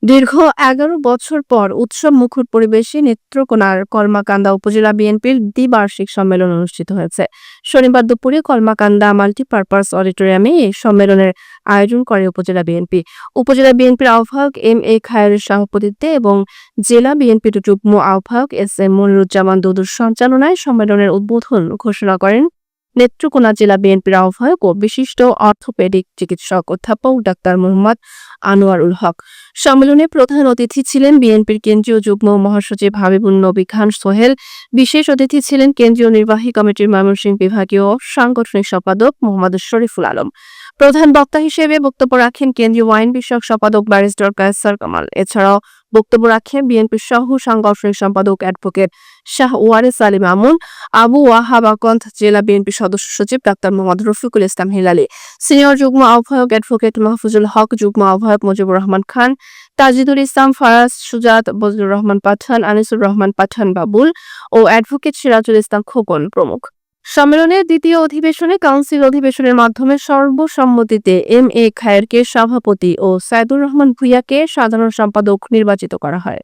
দীর্ঘ ১১ বছর পর উৎসব মুখর পরিবেশে নেত্রকোনার কলমাকান্দা উপজেলা বিএনপির দ্বিবার্ষিক সম্মেলন অনুষ্ঠিত হয়েছে। শনিবার দুপুরে কলমাকান্দা মাল্টিপারপাস অডিটোরিয়ামে এই সম্মেলনের আয়োজন করে উপজেলা বিএনপির আহ্বায়ক এম খায়ের সভাপতিত্বে এবং জেলা বিএনপির যুগ্ম আহ্বায়ক এম মনিরুজ্জামান দুদুর সঞ্চালনায় সম্মেলনের উদ্বোধন ঘোষণা করেন নেত্রকোনা জেলা বিএনপির আহ্বায়ক ও বিশিষ্ট অর্থোপেডিক চিকিৎসক অধ্যাপক ডাক্তার মোহাম্মদ আনোয়ারুল হক। সম্মেলনে প্রধান অতিথি ছিলেন বিএনপির কেন্দ্রীয় যুগ্ম মহাসচিব হাবিবুন নবী খান সোহেল। বিশেষ অতিথি ছিলেন কেন্দ্রীয় নির্বাহী কমিটির ময়মনসিংহ বিভাগীয় সাংগঠনিক সম্পাদক মোহাম্মদ শরীফুল আলম। প্রধান বক্তা হিসেবে বক্তব্য রাখেন কেন্দ্রীয় আইন বিষয়ক সম্পাদক ব্যারিস্টার কায়সার কামাল। এছাড়াও বক্তব্য রাখেন বিএনপির সহ সাংগঠনিক সম্পাদক অ্যাডভোকেট শাহ ওয়ারেস আলী মামুন, আবু ওয়াহাব আকন্দ, জেলা বিএনপি সদস্য সচিব ডাক্তার মোহাম্মদ রফিকুল ইসলাম হিলালি, সিনিয়র যুগ্ম আহ্বায়ক অ্যাডভোকেট মাহফুজুল হক, যুগ্ম আহ্বায়ক মুজিবুর রহমান খান, তাজিদুল ইসলাম ফারাজ, সুজাত, বজলুর রহমান পাঠান, আনিসুর রহমান পাঠান বাবুল ও অ্যাডভোকেট সিরাজুল ইসলাম খোকন প্রমুখ। সম্মেলনের দ্বিতীয় অধিবেশনে কাউন্সিল অধিবেশনের মাধ্যমে সর্বসম্মতিতে খায়েরকে সভাপতি ও সাইদুর রহমান ভূঁইয়াকে সাধারণ সম্পাদক নির্বাচিত করা হয়।